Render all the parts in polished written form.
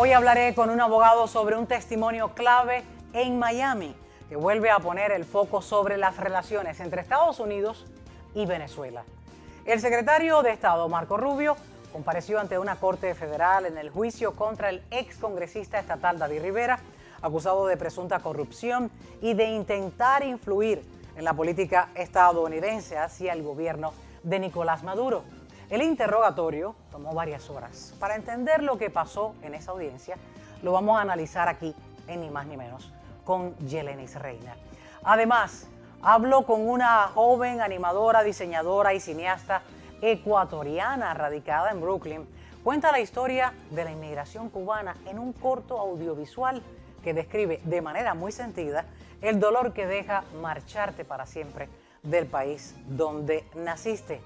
Hoy hablaré con un abogado sobre un testimonio clave en Miami que vuelve a poner el foco sobre las relaciones entre Estados Unidos y Venezuela. El secretario de Estado, Marco Rubio, compareció ante una corte federal en el juicio contra el excongresista estatal David Rivera, acusado de presunta corrupción y de intentar influir en la política estadounidense hacia el gobierno de Nicolás Maduro. El interrogatorio tomó varias horas. Para entender lo que pasó en esa audiencia, lo vamos a analizar aquí, en Ni Más Ni Menos, con Yelenis Reina. Además, hablo con una joven animadora, diseñadora y cineasta ecuatoriana radicada en Brooklyn. Cuenta la historia de la inmigración cubana en un corto audiovisual que describe de manera muy sentida el dolor que deja marcharte para siempre del país donde naciste.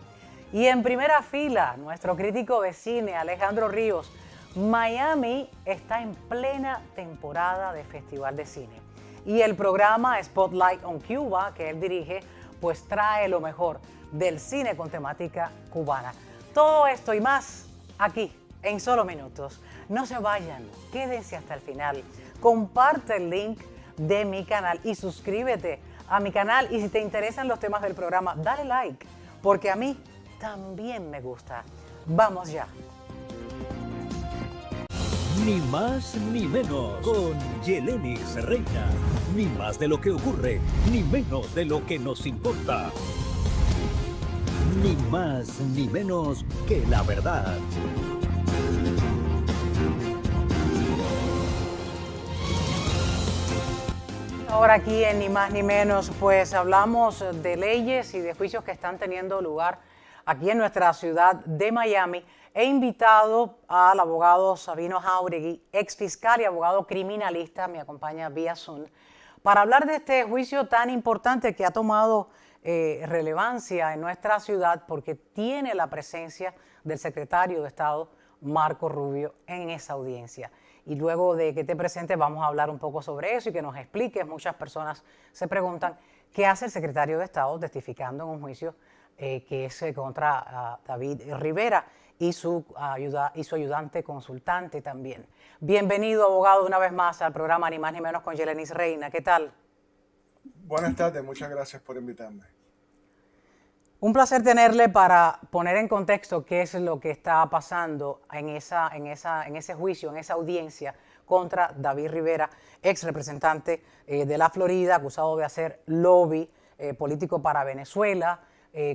Y en primera fila, nuestro crítico de cine, Alejandro Ríos. Miami está en plena temporada de Festival de Cine. Y el programa Spotlight on Cuba, que él dirige, pues trae lo mejor del cine con temática cubana. Todo esto y más aquí, en solo minutos. No se vayan, quédense hasta el final. Comparte el link de mi canal y suscríbete a mi canal. Y si te interesan los temas del programa, dale like, porque a mí también me gusta. Vamos ya. Ni más ni menos con Yelenis Reina. Ni más de lo que ocurre, ni menos de lo que nos importa. Ni más ni menos que la verdad. Ahora aquí en Ni Más Ni Menos, pues hablamos de leyes y de juicios que están teniendo lugar aquí en nuestra ciudad de Miami. He invitado al abogado Sabino Jáuregui, ex fiscal y abogado criminalista, me acompaña vía Zoom, para hablar de este juicio tan importante que ha tomado relevancia en nuestra ciudad porque tiene la presencia del secretario de Estado, Marco Rubio, en esa audiencia. Y luego de que te presente vamos a hablar un poco sobre eso y que nos expliques. Muchas personas se preguntan qué hace el secretario de Estado testificando en un juicio que es contra David Rivera y su ayudante consultante también. Bienvenido, abogado, una vez más al programa Ni Más Ni Menos con Yelenis Reina. ¿Qué tal? Buenas tardes, muchas gracias por invitarme. Un placer tenerle para poner en contexto qué es lo que está pasando en ese juicio, en esa audiencia contra David Rivera, ex representante de la Florida, acusado de hacer lobby político para Venezuela,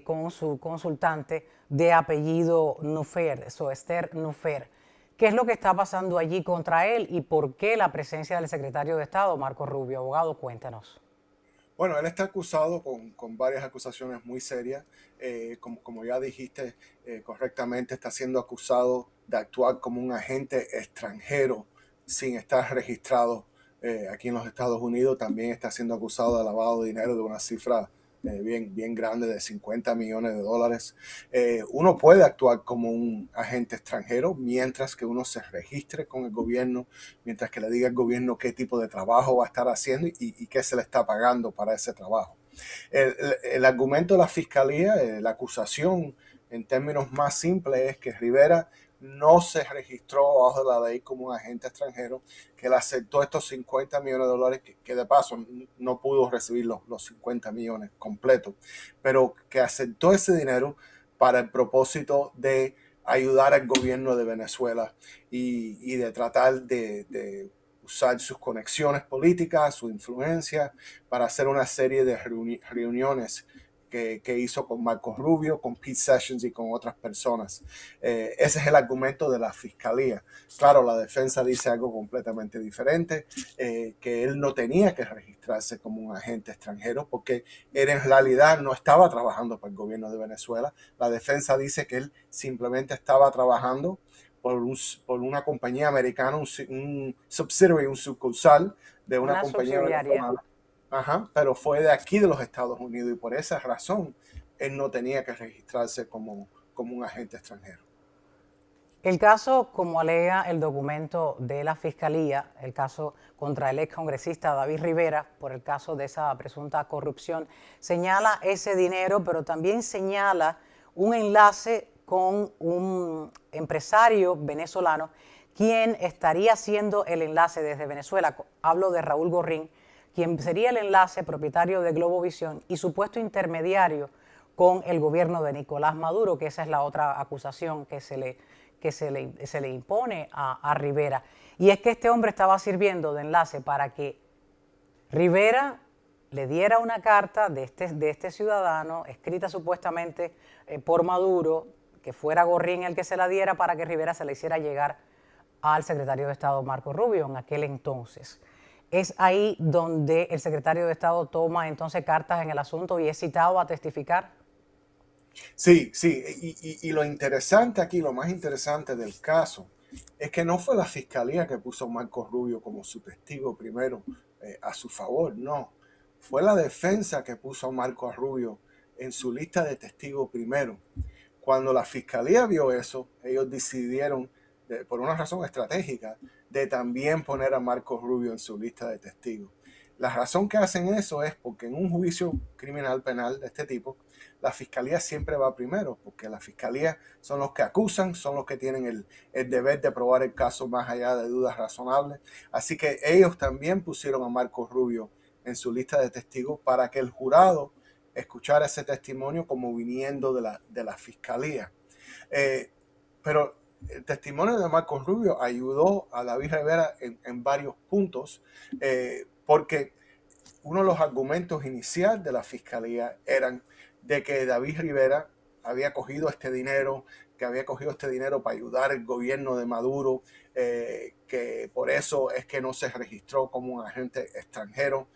con su consultante de apellido Nufer, Esther Nufer. ¿Qué es lo que está pasando allí contra él y por qué la presencia del secretario de Estado, Marco Rubio? Abogado, cuéntanos. Bueno, él está acusado con varias acusaciones muy serias. Como ya dijiste correctamente, está siendo acusado de actuar como un agente extranjero sin estar registrado aquí en los Estados Unidos. También está siendo acusado de lavado de dinero de una cifra bien grande de $50 millones. Uno puede actuar como un agente extranjero mientras que uno se registre con el gobierno, mientras que le diga al gobierno qué tipo de trabajo va a estar haciendo y qué se le está pagando para ese trabajo. El argumento de la fiscalía, la acusación en términos más simples es que Rivera no se registró bajo la ley como un agente extranjero, que él aceptó estos $50 millones, que de paso no pudo recibir los 50 millones completos, pero que aceptó ese dinero para el propósito de ayudar al gobierno de Venezuela y de tratar de usar sus conexiones políticas, su influencia, para hacer una serie de reuniones que hizo con Marco Rubio, con Pete Sessions y con otras personas. Ese es el argumento de la fiscalía. Claro, la defensa dice algo completamente diferente, que él no tenía que registrarse como un agente extranjero porque él en realidad no estaba trabajando para el gobierno de Venezuela. La defensa dice que él simplemente estaba trabajando por una compañía americana, un subsidiary, un sucursal de una compañía venezolana. Ajá, pero fue de aquí de los Estados Unidos y por esa razón él no tenía que registrarse como un agente extranjero. El caso, como alega el documento de la Fiscalía, el caso contra el excongresista David Rivera, por el caso de esa presunta corrupción, señala ese dinero, pero también señala un enlace con un empresario venezolano quien estaría haciendo el enlace desde Venezuela. Hablo de Raúl Gorrín, quien sería el enlace propietario de Globovisión y supuesto intermediario con el gobierno de Nicolás Maduro, que esa es la otra acusación que se le impone a Rivera. Y es que este hombre estaba sirviendo de enlace para que Rivera le diera una carta de este ciudadano, escrita supuestamente por Maduro, que fuera Gorrín el que se la diera para que Rivera se la hiciera llegar al secretario de Estado Marco Rubio en aquel entonces. Es ahí donde el secretario de Estado toma entonces cartas en el asunto y es citado a testificar. Sí, sí, y lo interesante aquí, lo más interesante del caso, es que no fue la fiscalía que puso a Marco Rubio como su testigo primero a su favor, no. Fue la defensa que puso a Marco Rubio en su lista de testigos primero. Cuando la fiscalía vio eso, ellos decidieron, por una razón estratégica, de también poner a Marco Rubio en su lista de testigos. La razón que hacen eso es porque en un juicio criminal penal de este tipo, la fiscalía siempre va primero, porque la fiscalía son los que acusan, son los que tienen el deber de probar el caso más allá de dudas razonables. Así que ellos también pusieron a Marco Rubio en su lista de testigos para que el jurado escuchara ese testimonio como viniendo de la fiscalía. Pero el testimonio de Marco Rubio ayudó a David Rivera en varios puntos, porque uno de los argumentos iniciales de la fiscalía eran de que David Rivera había cogido este dinero, para ayudar al gobierno de Maduro, que por eso es que no se registró como un agente extranjero,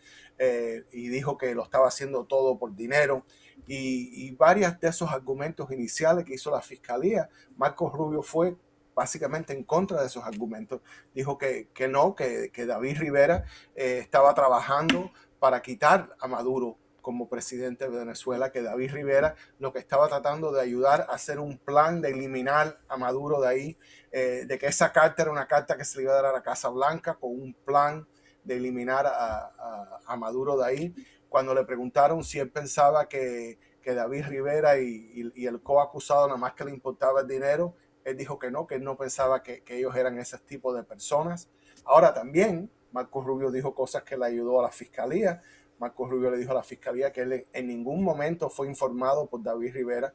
y dijo que lo estaba haciendo todo por dinero. Y varios de esos argumentos iniciales que hizo la fiscalía, Marcos Rubio fue básicamente en contra de esos argumentos. Dijo que no, que David Rivera estaba trabajando para quitar a Maduro como presidente de Venezuela, que David Rivera lo que estaba tratando de ayudar a hacer un plan de eliminar a Maduro de ahí, de que esa carta era una carta que se le iba a dar a la Casa Blanca con un plan de eliminar a Maduro de ahí. Cuando le preguntaron si él pensaba que David Rivera y el coacusado nada más que le importaba el dinero, él dijo que él no pensaba que ellos eran ese tipo de personas. Ahora también Marco Rubio dijo cosas que le ayudó a la fiscalía. Marco Rubio le dijo a la fiscalía que él en ningún momento fue informado por David Rivera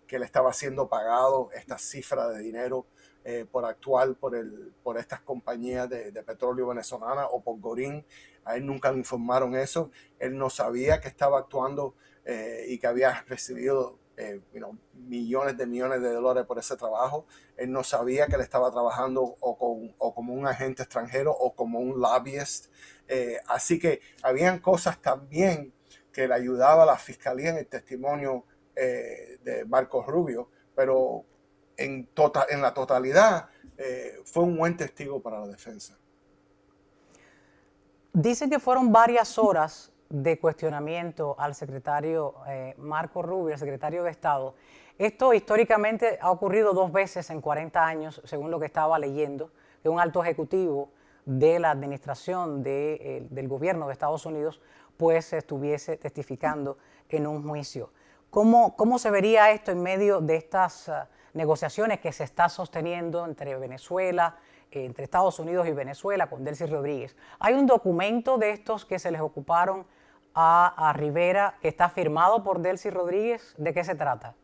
que le estaba siendo pagado esta cifra de dinero por actuar por estas compañías de petróleo venezolana o por Gorín. A él nunca le informaron eso. Él no sabía que estaba actuando y que había recibido millones de dólares por ese trabajo. Él no sabía que él estaba trabajando o como un agente extranjero o como un lobbyist. Así que habían cosas también que le ayudaba a la fiscalía en el testimonio de Marcos Rubio, pero en la totalidad fue un buen testigo para la defensa. Dicen que fueron varias horas de cuestionamiento al secretario Marco Rubio, el secretario de Estado. Esto históricamente ha ocurrido 2 veces en 40 años, según lo que estaba leyendo, que un alto ejecutivo de la administración del gobierno de Estados Unidos pues estuviese testificando en un juicio. ¿Cómo se vería esto en medio de estas negociaciones que se está sosteniendo entre Venezuela, entre Estados Unidos y Venezuela con Delcy Rodríguez? ¿Hay un documento de estos que se les ocuparon a Rivera que está firmado por Delcy Rodríguez? ¿De qué se trata?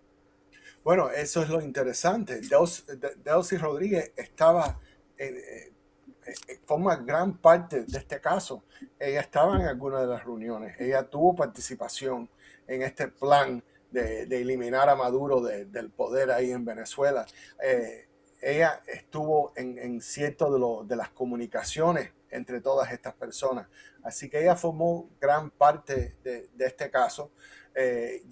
Bueno, eso es lo interesante. Delcy Rodríguez forma gran parte de este caso. Ella estaba en alguna de las reuniones. Ella tuvo participación en este plan de eliminar a Maduro del poder ahí en Venezuela. Ella estuvo en cierto de las comunicaciones entre todas estas personas. Así que ella formó gran parte de este caso.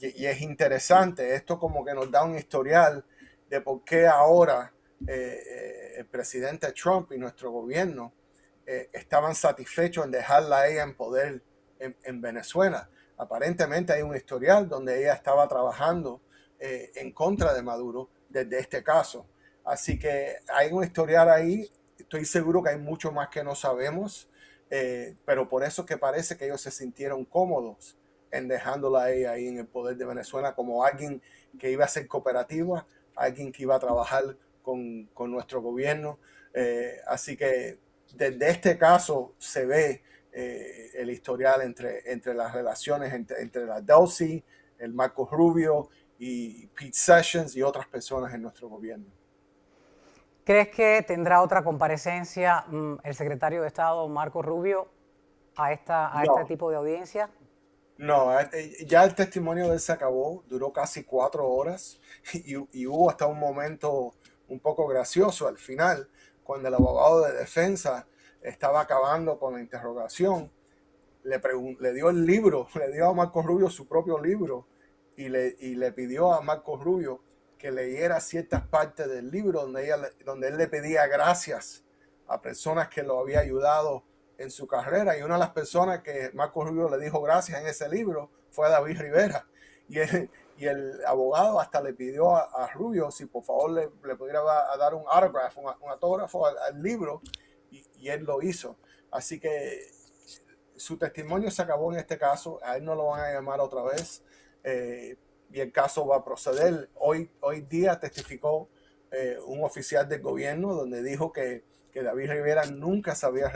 Y es interesante, esto como que nos da un historial de por qué ahora el presidente Trump y nuestro gobierno estaban satisfechos en dejarla a ella en poder en Venezuela. Aparentemente hay un historial donde ella estaba trabajando en contra de Maduro desde este caso. Así que hay un historial ahí. Estoy seguro que hay mucho más que no sabemos, pero por eso que parece que ellos se sintieron cómodos en dejándola a ella ahí en el poder de Venezuela como alguien que iba a ser cooperativa alguien que iba a trabajar con nuestro gobierno. Así que desde este caso se ve el historial entre las relaciones entre la Delsey, el Marco Rubio y Pete Sessions y otras personas en nuestro gobierno. ¿Crees que tendrá otra comparecencia el secretario de Estado Marco Rubio a este tipo de audiencia? No, ya el testimonio de él se acabó, duró casi 4 horas y hubo hasta un momento un poco gracioso al final, cuando el abogado de defensa estaba acabando con la interrogación, le dio el libro, le dio a Marco Rubio su propio libro y le pidió a Marco Rubio que leyera ciertas partes del libro donde él le pedía gracias a personas que lo había ayudado en su carrera, y una de las personas que Marco Rubio le dijo gracias en ese libro fue a David Rivera, y el abogado hasta le pidió a Rubio si por favor le pudiera dar un autógrafo, un autógrafo al libro, y él lo hizo. Así que su testimonio se acabó en este caso, a él no lo van a llamar otra vez, y el caso va a proceder. Hoy día testificó un oficial del gobierno donde dijo que David Rivera nunca se había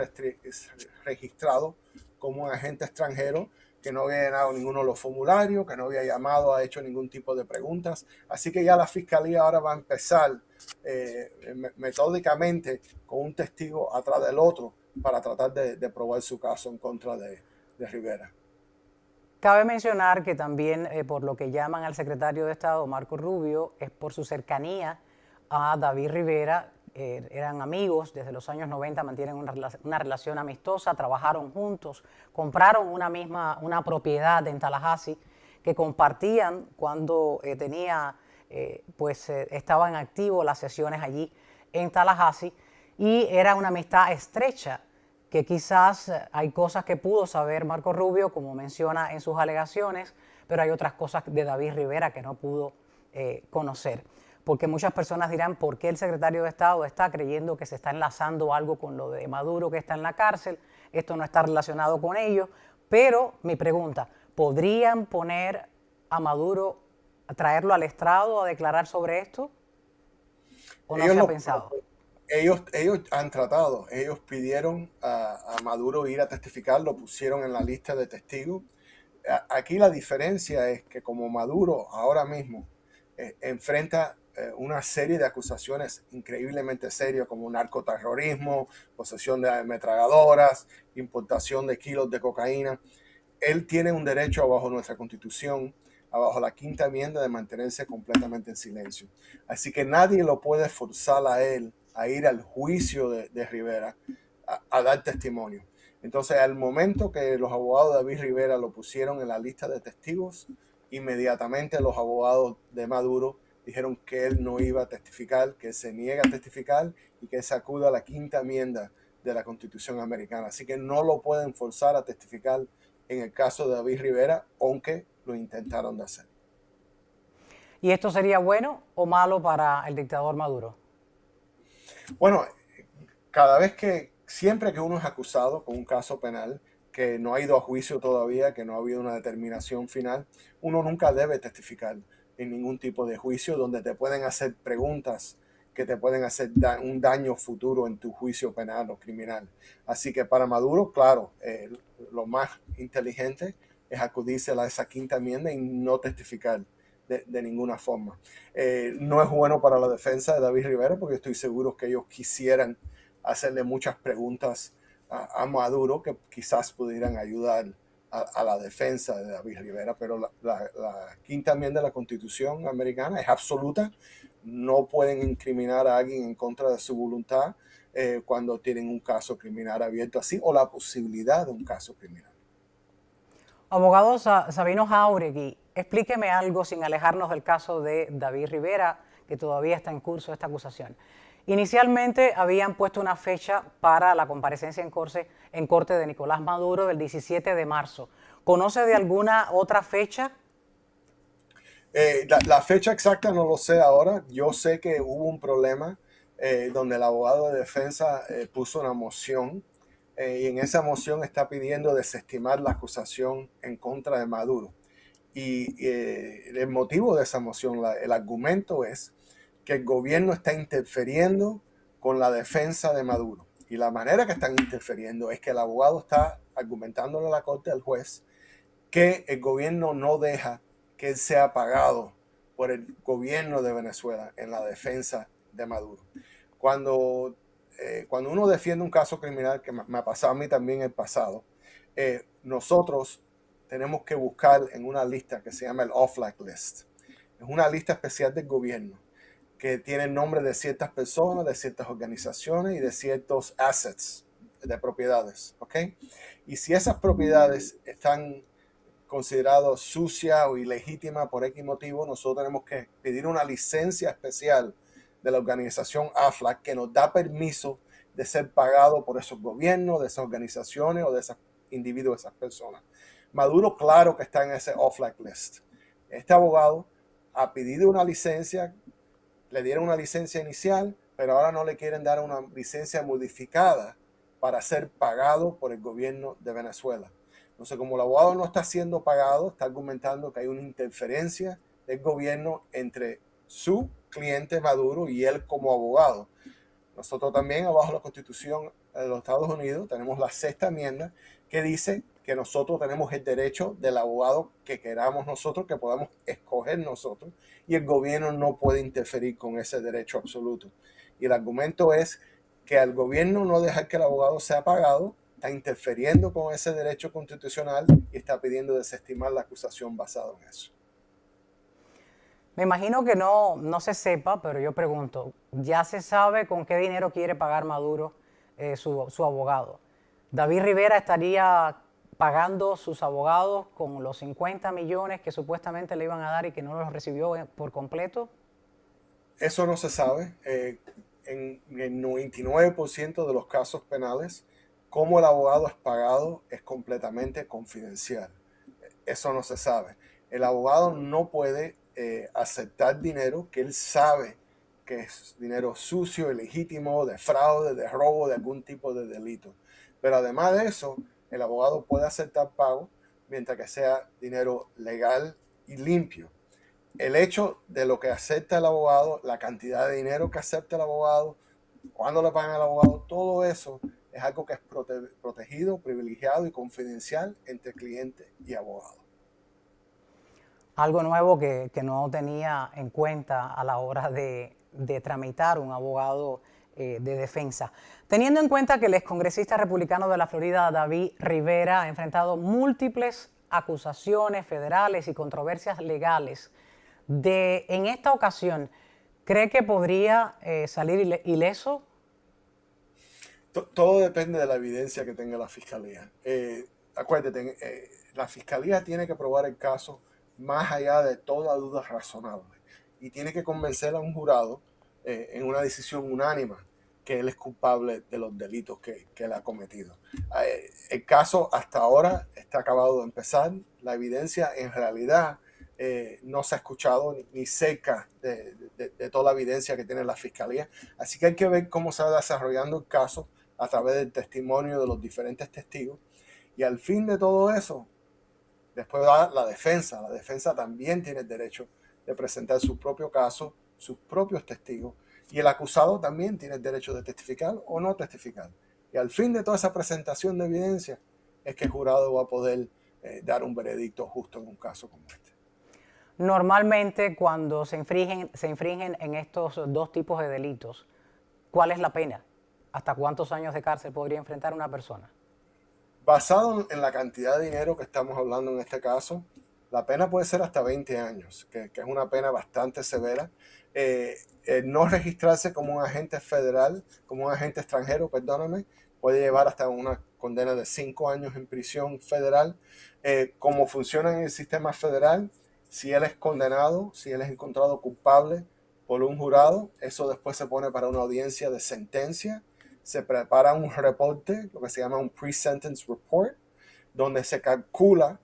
registrado como un agente extranjero, que no había llenado ninguno de los formularios, que no había llamado, ha hecho ningún tipo de preguntas. Así que ya la fiscalía ahora va a empezar metódicamente con un testigo atrás del otro para tratar de probar su caso en contra de Rivera. Cabe mencionar que también por lo que llaman al secretario de Estado Marco Rubio es por su cercanía a David Rivera. Eran amigos desde los años 90, mantienen una relación amistosa, trabajaron juntos, compraron una propiedad en Tallahassee que compartían cuando estaban activos las sesiones allí en Tallahassee, y era una amistad estrecha que quizás hay cosas que pudo saber Marco Rubio, como menciona en sus alegaciones, pero hay otras cosas de David Rivera que no pudo conocer. Porque muchas personas dirán, ¿por qué el secretario de Estado está creyendo que se está enlazando algo con lo de Maduro que está en la cárcel? Esto no está relacionado con ello. Pero mi pregunta, ¿podrían poner a Maduro, a traerlo al estrado a declarar sobre esto? ¿O no se ha pensado? Ellos han tratado, ellos pidieron a Maduro ir a testificar, lo pusieron en la lista de testigos. Aquí la diferencia es que como Maduro ahora mismo enfrenta una serie de acusaciones increíblemente serias como narcoterrorismo, posesión de ametralladoras, importación de kilos de cocaína, él tiene un derecho bajo nuestra constitución, bajo la quinta enmienda, de mantenerse completamente en silencio. Así que nadie lo puede forzar a él a ir al juicio de Rivera a dar testimonio. Entonces, al momento que los abogados de David Rivera lo pusieron en la lista de testigos, inmediatamente los abogados de Maduro dijeron que él no iba a testificar, que se niega a testificar y que se acuda a la quinta enmienda de la Constitución americana. Así que no lo pueden forzar a testificar en el caso de David Rivera, aunque lo intentaron de hacer. ¿Y esto sería bueno o malo para el dictador Maduro? Bueno, siempre que uno es acusado con un caso penal que no ha ido a juicio todavía, que no ha habido una determinación final, uno nunca debe testificar en ningún tipo de juicio donde te pueden hacer preguntas que te pueden hacer un daño futuro en tu juicio penal o criminal. Así que para Maduro, claro, lo más inteligente es acudirse a esa quinta enmienda y no testificar de ninguna forma. No es bueno para la defensa de David Rivera, porque estoy seguro que ellos quisieran hacerle muchas preguntas a Maduro que quizás pudieran ayudar a la defensa de David Rivera, pero la quinta enmienda de la Constitución americana es absoluta. No pueden incriminar a alguien en contra de su voluntad cuando tienen un caso criminal abierto así, o la posibilidad de un caso criminal. Abogado Sabino Jáuregui, explíqueme algo sin alejarnos del caso de David Rivera, que todavía está en curso esta acusación. Inicialmente habían puesto una fecha para la comparecencia en corte de Nicolás Maduro del 17 de marzo. ¿Conoce de alguna otra fecha? La fecha exacta no lo sé ahora. Yo sé que hubo un problema donde el abogado de defensa puso una moción y en esa moción está pidiendo desestimar la acusación en contra de Maduro. Y el motivo de esa moción, el argumento es que el gobierno está interfiriendo con la defensa de Maduro. Y la manera que están interfiriendo es que el abogado está argumentándole a la corte, al juez, que el gobierno no deja que él sea pagado por el gobierno de Venezuela en la defensa de Maduro. Cuando uno defiende un caso criminal, que me ha pasado a mí también en el pasado, nosotros tenemos que buscar en una lista que se llama el OFLAC List. Es una lista especial del gobierno que tiene el nombre de ciertas personas, de ciertas organizaciones y de ciertos assets, de propiedades, ¿ok? Y si esas propiedades están consideradas sucias o ilegítimas por X motivo, nosotros tenemos que pedir una licencia especial de la organización AFLAC que nos da permiso de ser pagado por esos gobiernos, de esas organizaciones o de esos individuos, esas personas. Maduro, claro que está en ese OFLAC list. Este abogado ha pedido una licencia, le dieron una licencia inicial, pero ahora no le quieren dar una licencia modificada para ser pagado por el gobierno de Venezuela. Entonces, como el abogado no está siendo pagado, está argumentando que hay una interferencia del gobierno entre su cliente Maduro y él como abogado. Nosotros también, abajo de la Constitución de los Estados Unidos, tenemos la sexta enmienda que dice que nosotros tenemos el derecho del abogado que queramos nosotros, que podamos escoger nosotros, y el gobierno no puede interferir con ese derecho absoluto. Y el argumento es que al gobierno no dejar que el abogado sea pagado, está interfiriendo con ese derecho constitucional y está pidiendo desestimar la acusación basada en eso. Me imagino que no se sepa, pero yo pregunto, ¿ya se sabe con qué dinero quiere pagar Maduro su abogado? ¿David Rivera estaría pagando sus abogados con los 50 millones que supuestamente le iban a dar y que no los recibió por completo? Eso no se sabe. En el 99% de los casos penales, cómo el abogado es pagado es completamente confidencial. Eso no se sabe. El abogado no puede aceptar dinero que él sabe que es dinero sucio, ilegítimo, de fraude, de robo, de algún tipo de delito. Pero además de eso, el abogado puede aceptar pago mientras que sea dinero legal y limpio. El hecho de lo que acepta el abogado, la cantidad de dinero que acepta el abogado, cuándo le pagan al abogado, todo eso es algo que es protegido, privilegiado y confidencial entre cliente y abogado. Algo nuevo que no tenía en cuenta a la hora de tramitar un abogado de defensa. Teniendo en cuenta que el excongresista republicano de la Florida, David Rivera, ha enfrentado múltiples acusaciones federales y controversias legales, en esta ocasión, ¿cree que podría salir ileso? Todo depende de la evidencia que tenga la fiscalía. Acuérdate, la fiscalía tiene que probar el caso más allá de toda duda razonable y tiene que convencer a un jurado en una decisión unánime que él es culpable de los delitos que él ha cometido. El caso hasta ahora está acabado de empezar. La evidencia en realidad no se ha escuchado ni cerca de toda la evidencia que tiene la fiscalía. Así que hay que ver cómo se va desarrollando el caso a través del testimonio de los diferentes testigos. Y al fin de todo eso, después va la defensa. La defensa también tiene el derecho de presentar su propio caso, sus propios testigos. Y el acusado también tiene el derecho de testificar o no testificar. Y al fin de toda esa presentación de evidencia es que el jurado va a poder dar un veredicto justo en un caso como este. Normalmente, cuando se infringen en estos dos tipos de delitos, ¿cuál es la pena? ¿Hasta cuántos años de cárcel podría enfrentar una persona? Basado en la cantidad de dinero que estamos hablando en este caso, la pena puede ser hasta 20 años, que es una pena bastante severa. No registrarse como un agente federal, como un agente extranjero, perdóname, puede llevar hasta una condena de 5 años en prisión federal. Como funciona en el sistema federal, si él es condenado, si él es encontrado culpable por un jurado, eso después se pone para una audiencia de sentencia. Se prepara un reporte, lo que se llama un pre-sentence report, donde se calcula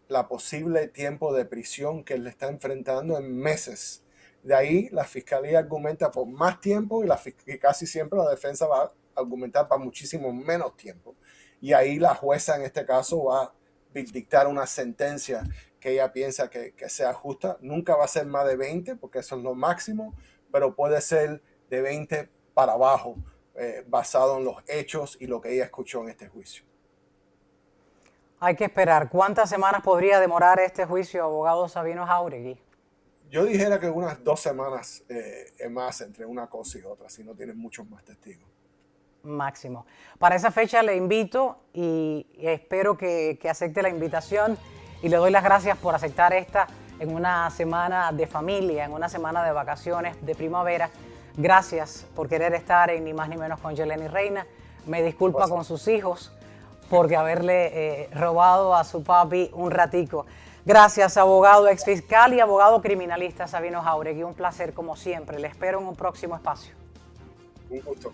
la posible tiempo de prisión que él está enfrentando en meses. De ahí la fiscalía argumenta por más tiempo y casi siempre la defensa va a argumentar para muchísimo menos tiempo. Y ahí la jueza en este caso va a dictar una sentencia que ella piensa que sea justa. Nunca va a ser más de 20 porque eso es lo máximo, pero puede ser de 20 para abajo, basado en los hechos y lo que ella escuchó en este juicio. Hay que esperar. ¿Cuántas semanas podría demorar este juicio, abogado Sabino Jauregui? Yo dijera que unas 2 semanas más entre una cosa y otra, si no tienen muchos más testigos. Máximo. Para esa fecha le invito y espero que acepte la invitación y le doy las gracias por aceptar esta en una semana de familia, en una semana de vacaciones de primavera. Gracias por querer estar en Ni Más Ni Menos con Yeleni Reina. Me disculpa con sus hijos porque haberle robado a su papi un ratico. Gracias, abogado exfiscal y abogado criminalista Sabino Jauregui. Un placer como siempre. Le espero en un próximo espacio. Un gusto.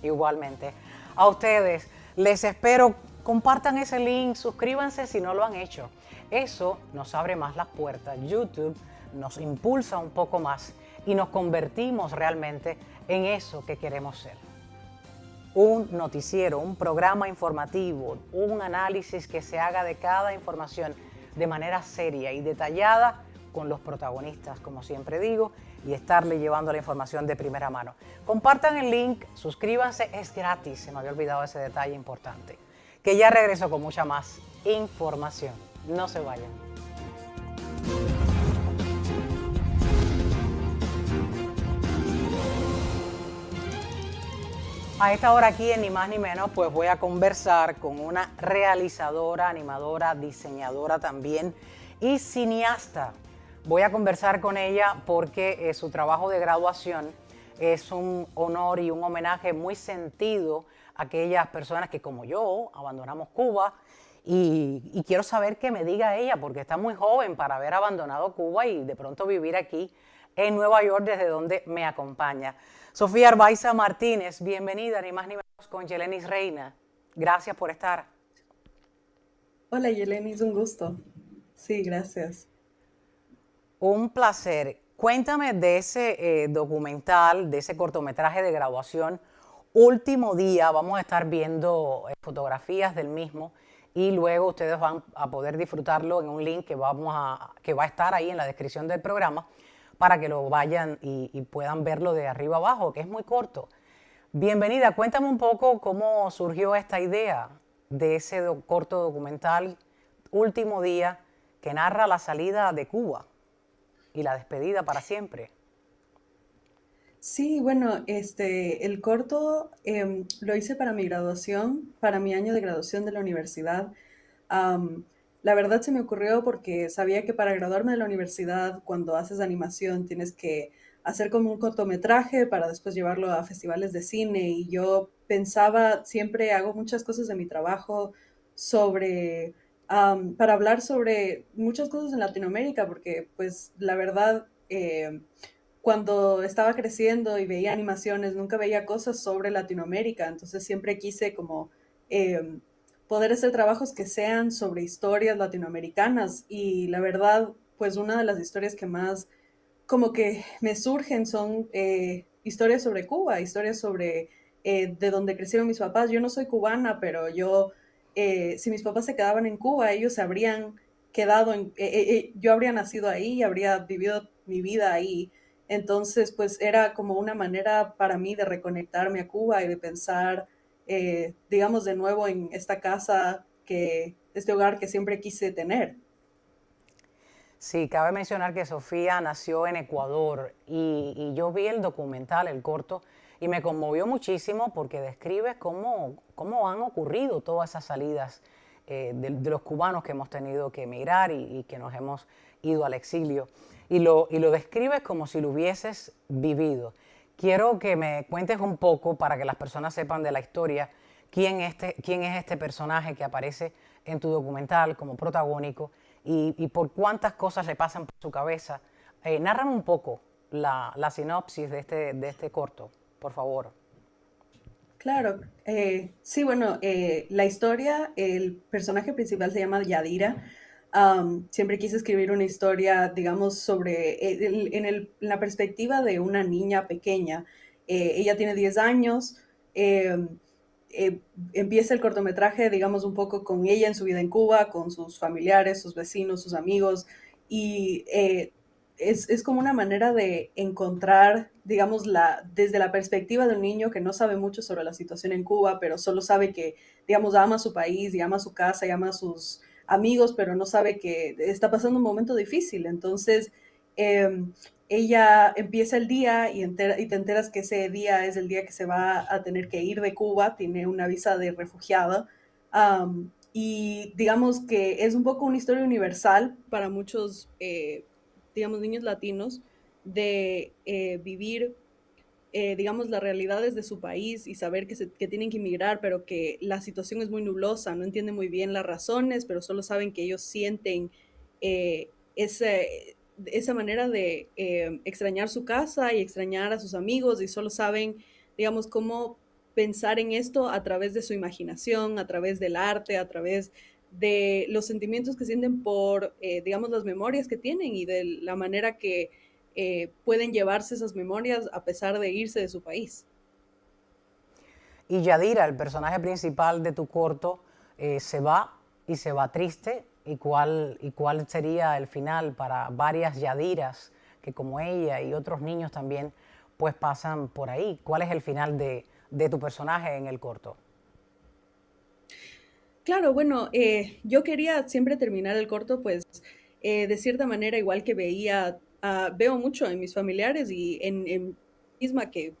Igualmente. A ustedes, les espero, compartan ese link, suscríbanse si no lo han hecho. Eso nos abre más las puertas. YouTube nos impulsa un poco más y nos convertimos realmente en eso que queremos ser. Un noticiero, un programa informativo, un análisis que se haga de cada información de manera seria y detallada con los protagonistas, como siempre digo, y estarle llevando la información de primera mano. Compartan el link, suscríbanse, es gratis, se me había olvidado ese detalle importante. Que ya regreso con mucha más información. No se vayan. A esta hora aquí en Ni Más Ni Menos, pues voy a conversar con una realizadora, animadora, diseñadora también y cineasta. Voy a conversar con ella porque su trabajo de graduación es un honor y un homenaje muy sentido a aquellas personas que como yo abandonamos Cuba y quiero saber qué me diga ella porque está muy joven para haber abandonado Cuba y de pronto vivir aquí en Nueva York desde donde me acompaña. Sofía Arbaiza Martínez, bienvenida Ni Más Ni Menos con Yeleni Reina. Gracias por estar. Hola Yeleni, es un gusto. Sí, gracias. Un placer. Cuéntame de ese documental, de ese cortometraje de graduación. Último día, vamos a estar viendo fotografías del mismo y luego ustedes van a poder disfrutarlo en un link que va a estar ahí en la descripción del programa para que lo vayan y puedan verlo de arriba abajo, que es muy corto. Bienvenida, cuéntame un poco cómo surgió esta idea de ese corto documental, Último Día, que narra la salida de Cuba y la despedida para siempre. Sí, bueno, el corto lo hice para mi graduación, para mi año de graduación de la universidad. Am, la verdad se me ocurrió porque sabía que para graduarme de la universidad, cuando haces animación, tienes que hacer como un cortometraje para después llevarlo a festivales de cine. Y yo pensaba, siempre hago muchas cosas de mi trabajo sobre, para hablar sobre muchas cosas en Latinoamérica, porque pues la verdad, cuando estaba creciendo y veía animaciones, nunca veía cosas sobre Latinoamérica. Entonces siempre quise como eh, poder hacer trabajos que sean sobre historias latinoamericanas y la verdad, pues una de las historias que más como que me surgen son historias sobre Cuba, historias sobre de donde crecieron mis papás. Yo no soy cubana, pero si mis papás se quedaban en Cuba, ellos se habrían quedado yo habría nacido ahí y habría vivido mi vida ahí. Entonces, pues era como una manera para mí de reconectarme a Cuba y de pensar digamos, de nuevo en esta casa, este hogar que siempre quise tener. Sí, cabe mencionar que Sofía nació en Ecuador y yo vi el documental, el corto, y me conmovió muchísimo porque describe cómo han ocurrido todas esas salidas de los cubanos que hemos tenido que emigrar y que nos hemos ido al exilio. Y lo describes como si lo hubieses vivido. Quiero que me cuentes un poco para que las personas sepan de la historia quién es este personaje que aparece en tu documental como protagónico y por cuántas cosas le pasan por su cabeza. Nárrame un poco la sinopsis de este corto, por favor. Claro, sí, bueno, la historia, el personaje principal se llama Yadira. Siempre quise escribir una historia, digamos, sobre, en la perspectiva de una niña pequeña. Ella tiene 10 años, eh, empieza el cortometraje, digamos, un poco con ella en su vida en Cuba, con sus familiares, sus vecinos, sus amigos, y es como una manera de encontrar, digamos, desde la perspectiva de un niño que no sabe mucho sobre la situación en Cuba, pero solo sabe que, digamos, ama su país y ama su casa y ama a sus amigos, pero no sabe que está pasando un momento difícil. Entonces, eh, ella empieza el día y te enteras que ese día es el día que se va a tener que ir de Cuba, tiene una visa de refugiada. Y digamos que es un poco una historia universal para muchos, digamos, niños latinos de vivir, digamos, las realidades de su país y saber que tienen que emigrar, pero que la situación es muy nublosa, no entienden muy bien las razones, pero solo saben que ellos sienten esa manera de extrañar su casa y extrañar a sus amigos y solo saben, digamos, cómo pensar en esto a través de su imaginación, a través del arte, a través de los sentimientos que sienten por, digamos, las memorias que tienen y de la manera que pueden llevarse esas memorias a pesar de irse de su país. Y Yadira, el personaje principal de tu corto, se va y se va triste. Y cuál sería el final para varias Yadiras que como ella y otros niños también pues pasan por ahí? ¿Cuál es el final de tu personaje en el corto? Claro, bueno, yo quería siempre terminar el corto, pues, de cierta manera, igual que veo mucho en mis familiares y en misma que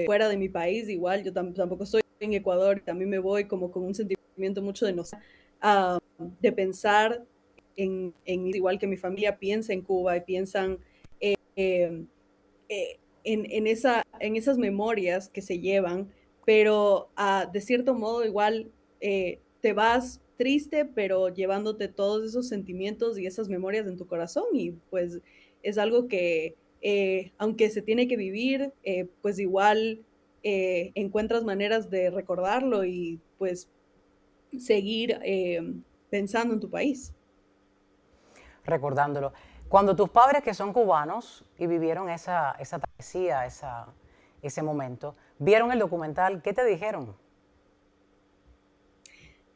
fuera de mi país, igual, yo tampoco estoy en Ecuador, también me voy como con un sentimiento mucho de nostalgia, de pensar igual que mi familia piensa en Cuba y piensan eh, en esas memorias que se llevan, pero de cierto modo igual te vas triste, pero llevándote todos esos sentimientos y esas memorias en tu corazón y pues es algo que aunque se tiene que vivir, pues igual encuentras maneras de recordarlo y pues seguir pensando en tu país. Recordándolo. Cuando tus padres, que son cubanos y vivieron esa travesía, ese momento, vieron el documental, ¿qué te dijeron?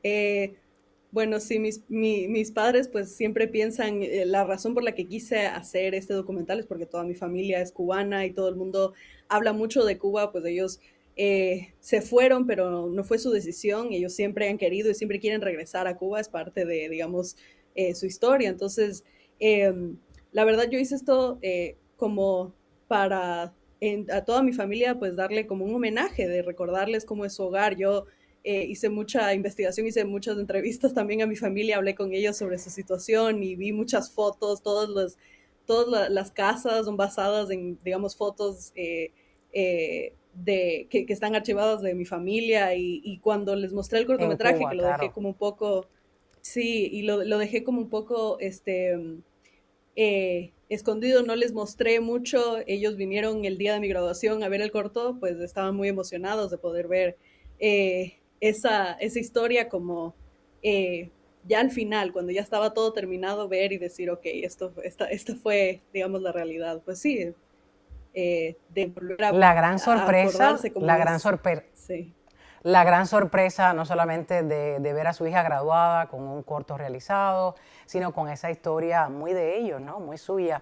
Eh, bueno, sí, mis padres pues siempre piensan, la razón por la que quise hacer este documental es porque toda mi familia es cubana y todo el mundo habla mucho de Cuba, pues ellos se fueron, pero no fue su decisión, ellos siempre han querido y siempre quieren regresar a Cuba, es parte de, digamos, su historia. Entonces, eh, la verdad yo hice esto como para a toda mi familia pues darle como un homenaje, de recordarles cómo es su hogar. Yo hice mucha investigación, hice muchas entrevistas también a mi familia, hablé con ellos sobre su situación y vi muchas fotos, todas las casas son basadas en, digamos, fotos que están archivadas de mi familia y cuando les mostré el En cortometraje, que Cuba, lo dejé claro. como un poco, sí, y lo dejé como un poco, escondido, no les mostré mucho, ellos vinieron el día de mi graduación a ver el corto, pues estaban muy emocionados de poder ver esa historia como ya al final, cuando ya estaba todo terminado, ver y decir, ok, esta fue, digamos, la realidad. Pues sí, de volver a acordarse cómo La gran es. sorpresa, Sí. la gran sorpresa no solamente de ver a su hija graduada con un corto realizado, sino con esa historia muy de ellos, ¿no? Muy suya.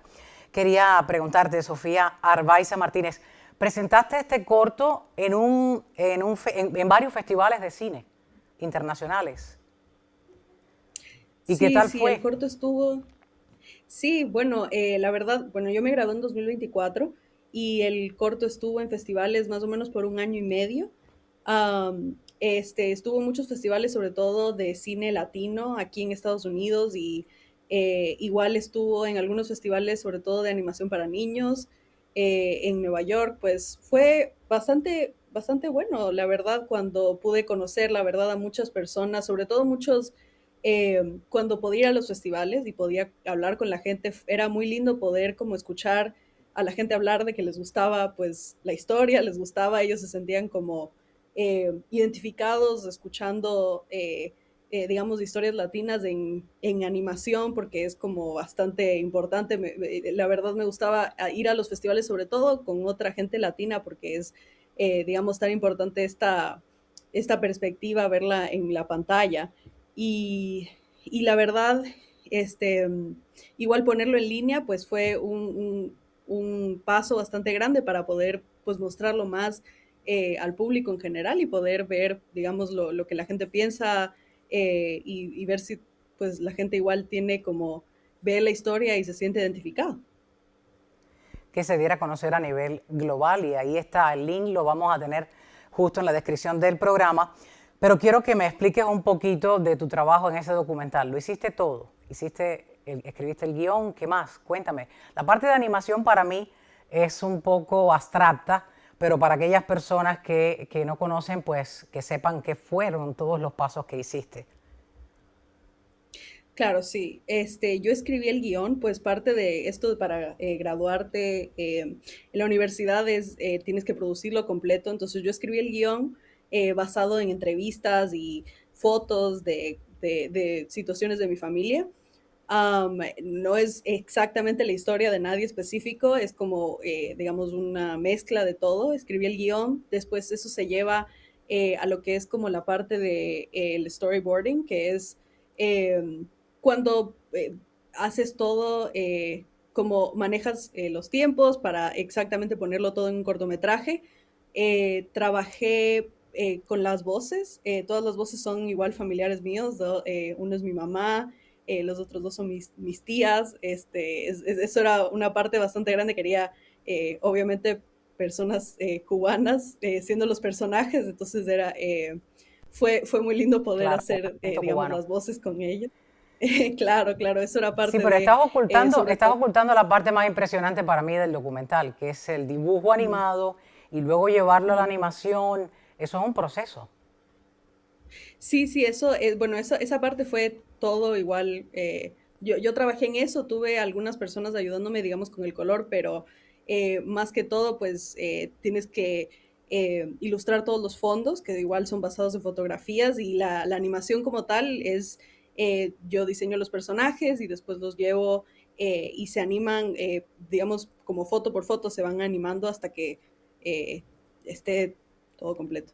Quería preguntarte, Sofía Arbaiza Martínez, presentaste este corto en varios festivales de cine internacionales. ¿Y qué Sí, tal sí, el fue? corto estuvo. Sí, bueno, la verdad, bueno, yo me gradué en 2024 y el corto estuvo en festivales más o menos por un año y medio. Estuvo en muchos festivales, sobre todo de cine latino aquí en Estados Unidos y igual estuvo en algunos festivales, sobre todo de animación para niños, en Nueva York. Pues fue bastante bueno, la verdad, cuando pude conocer, la verdad, a muchas personas, sobre todo muchos cuando podía ir a los festivales y podía hablar con la gente, era muy lindo poder como escuchar a la gente hablar de que les gustaba pues la historia, les gustaba, ellos se sentían como identificados escuchando, digamos, historias latinas en animación, porque es como bastante importante. La verdad me gustaba ir a los festivales sobre todo con otra gente latina, porque es, digamos, tan importante esta perspectiva, verla en la pantalla. Y, y la verdad, igual ponerlo en línea, pues fue un paso bastante grande para poder pues mostrarlo más al público en general y poder ver, digamos, lo que la gente piensa y ver si pues la gente igual tiene como, ve la historia y se siente identificado. Que se diera a conocer a nivel global, y ahí está el link, lo vamos a tener justo en la descripción del programa. Pero quiero que me expliques un poquito de tu trabajo en ese documental. ¿Lo hiciste todo? ¿Escribiste el guión? ¿Qué más? Cuéntame. La parte de animación para mí es un poco abstracta, pero para aquellas personas que no conocen, pues que sepan qué fueron todos los pasos que hiciste. Claro, sí. Yo escribí el guión, pues parte de esto para graduarte en la universidad es tienes que producirlo completo. Entonces yo escribí el guión basado en entrevistas y fotos de situaciones de mi familia. No es exactamente la historia de nadie específico, es como, digamos, una mezcla de todo. Escribí el guión, después eso se lleva a lo que es como la parte de el storyboarding, que es cuando haces todo, como manejas los tiempos para exactamente ponerlo todo en un cortometraje. Trabajé con las voces, todas las voces son igual familiares míos, uno es mi mamá, los otros dos son mis tías. Eso era una parte bastante grande. Quería, obviamente, personas cubanas siendo los personajes, entonces fue muy lindo poder Claro, hacer, digamos, cubano. las voces con ellos. Claro, claro, eso era parte Sí, pero de... estás ocultando la parte más impresionante para mí del documental, que es el dibujo animado y luego llevarlo a la animación. Eso es un proceso. Sí, sí, eso es, bueno, esa parte fue todo igual. Yo trabajé en eso, tuve algunas personas ayudándome, digamos, con el color, pero más que todo, pues tienes que ilustrar todos los fondos, que igual son basados en fotografías, y la animación como tal es, yo diseño los personajes y después los llevo y se animan, digamos, como foto por foto, se van animando hasta que esté todo completo.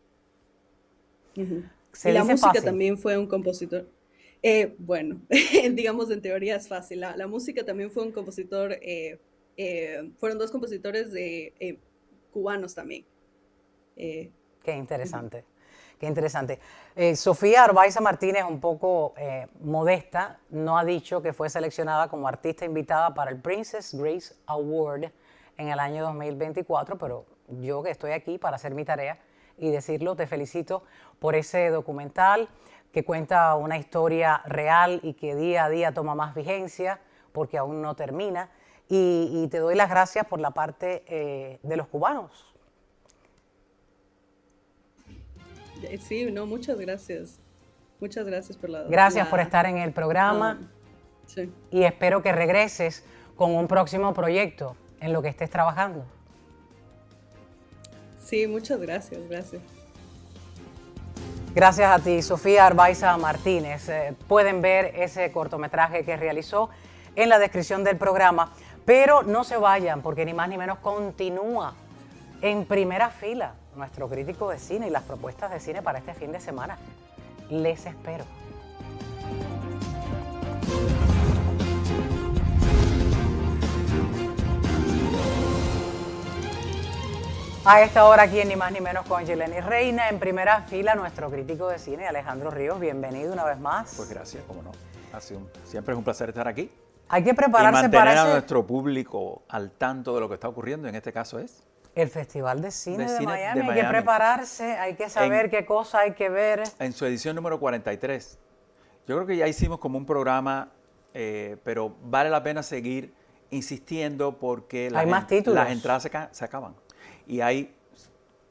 Ujú. Y Se la dice música fácil. también fue un compositor. Bueno, digamos en teoría es fácil. La música también fue un compositor, fueron dos compositores cubanos también. Qué Ujú. interesante, qué interesante. Sofía Arbaiza Martínez, un poco modesta, no ha dicho que fue seleccionada como artista invitada para el Princess Grace Award en el año 2024, pero yo que estoy aquí para hacer mi tarea y decirlo, te felicito por ese documental que cuenta una historia real y que día a día toma más vigencia porque aún no termina. Y te doy las gracias por la parte de los cubanos. Sí, no, muchas gracias. Muchas gracias por Gracias por estar en el programa sí. y espero que regreses con un próximo proyecto en lo que estés trabajando. Sí, muchas gracias, gracias. Gracias a ti, Sofía Arbaiza Martínez. Pueden ver ese cortometraje que realizó en la descripción del programa, pero no se vayan porque ni más ni menos continúa en primera fila nuestro crítico de cine y las propuestas de cine para este fin de semana. Les espero. A esta hora aquí en Ni Más Ni Menos con Yeleni Reina, en primera fila nuestro crítico de cine, Alejandro Ríos. Bienvenido una vez más. Pues gracias, cómo no. Siempre es un placer estar aquí. Hay que prepararse y mantener para a nuestro público al tanto de lo que está ocurriendo. En este caso es el Festival de Cine de Miami. Hay que Miami. prepararse, hay que saber qué cosa hay que ver. En su edición número 43. Yo creo que ya hicimos como un programa, pero vale la pena seguir insistiendo porque hay más títulos. Las entradas se acaban. Y hay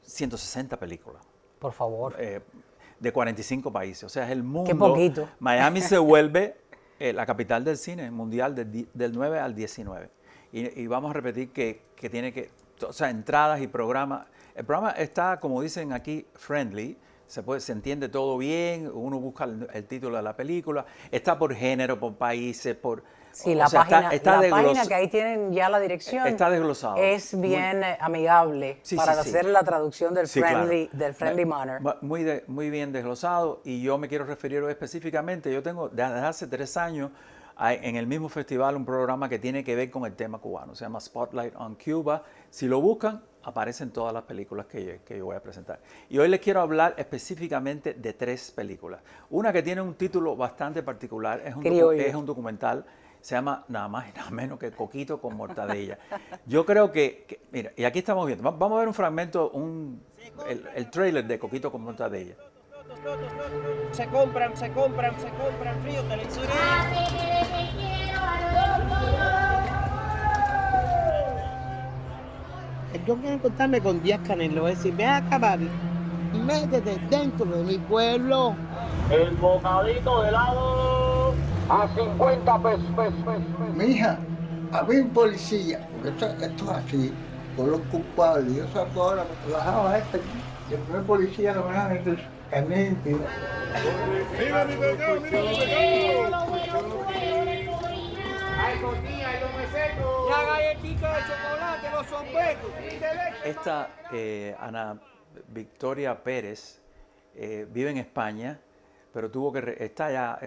160 películas. Por favor. De 45 países. O sea, es el mundo. Qué poquito. Miami se vuelve la capital del cine mundial del 9 al 19. Y vamos a repetir que tiene que, o sea, entradas y programas. El programa está, como dicen aquí, friendly. Se entiende todo bien, uno busca el título de la película. Está por género, por países, por... Sí, la página que ahí tienen ya la dirección está desglosado. Es bien amigable para hacer la traducción del friendly manner. Muy bien desglosado, y yo me quiero referir específicamente. Yo tengo desde hace 3 años hay en el mismo festival un programa que tiene que ver con el tema cubano. Se llama Spotlight on Cuba. Si lo buscan, aparecen todas las películas que yo voy a presentar. Y hoy les quiero hablar específicamente de 3 películas. Una que tiene un título bastante particular, es un documental, se llama nada más y nada menos que Coquito con Mortadella. Yo creo mira, y aquí estamos viendo, vamos a ver un fragmento, el trailer de Coquito con Mortadella. Se compran frío, televisores. Yo quiero encontrarme con Díaz Canel, le voy a decir, ven acá, papi, métete dentro de mi pueblo. El bocadito de helado a 50 pesos. Mi hija, a mí un policía, porque esto es así, con los culpables, yo saco ahora, me trabajaba y el primer policía lo van a meter en limpio. ¡Viva mi pecado, viva mi pecado! ¡Hay tortilla, hay dos mesetos! ¡La galletita de chocolate, los sombreros! Esta Ana Victoria Pérez vive en España, pero está ya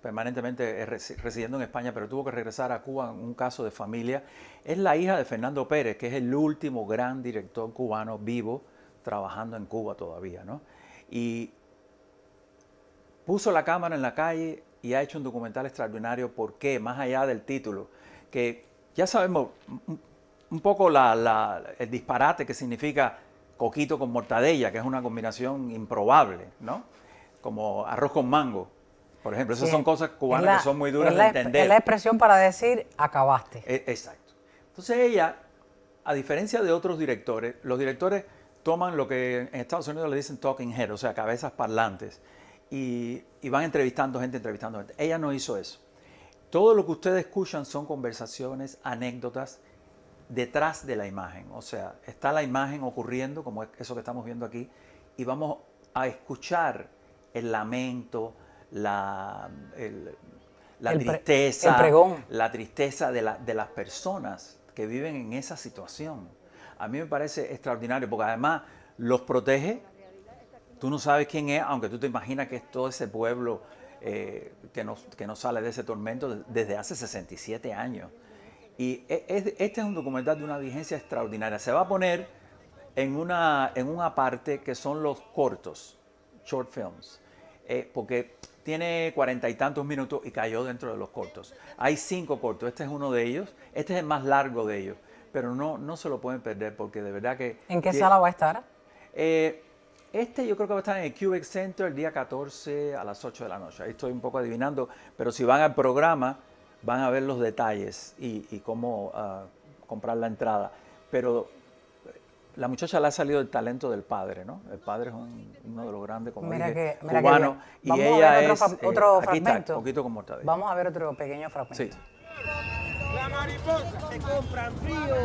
permanentemente residiendo en España, pero tuvo que regresar a Cuba en un caso de familia. Es la hija de Fernando Pérez, que es el último gran director cubano vivo trabajando en Cuba todavía, ¿no? Y puso la cámara en la calle y ha hecho un documental extraordinario. ¿Por qué? Más allá del título, que ya sabemos un poco el disparate que significa coquito con mortadella, que es una combinación improbable, ¿no? Como arroz con mango, por ejemplo. Esas son cosas cubanas que son muy duras de entender. Es la expresión para decir acabaste. Exacto. Entonces ella, a diferencia de otros directores, los directores toman lo que en Estados Unidos le dicen talking head, o sea, cabezas parlantes, y van entrevistando gente. Ella no hizo eso. Todo lo que ustedes escuchan son conversaciones, anécdotas detrás de la imagen. O sea, está la imagen ocurriendo, como eso que estamos viendo aquí, y vamos a escuchar el lamento, la tristeza, el pregón. la tristeza de las personas que viven en esa situación. A mí me parece extraordinario, porque además los protege. Tú no sabes quién es, aunque tú te imaginas que es todo ese pueblo que no sale de ese tormento desde hace 67 años. Y este es un documental de una vigencia extraordinaria. Se va a poner en una parte que son los cortos, short films, porque tiene 40 y tantos minutos y cayó dentro de los cortos. Hay 5 cortos, este es uno de ellos, este es el más largo de ellos, pero no se lo pueden perder porque de verdad que... ¿En qué sala va a estar? Yo creo que va a estar en el Cubic Center el día 14 a las 8 de la noche. Ahí estoy un poco adivinando, pero si van al programa van a ver los detalles y cómo comprar la entrada. Pero la muchacha le ha salido el talento del padre, ¿no? El padre es uno de los grandes, como dije, cubanos. Y ella es, otro aquí está, fragmento. Coquito con Mortadella. Vamos a ver otro pequeño fragmento. Sí. La mariposa se compran frío.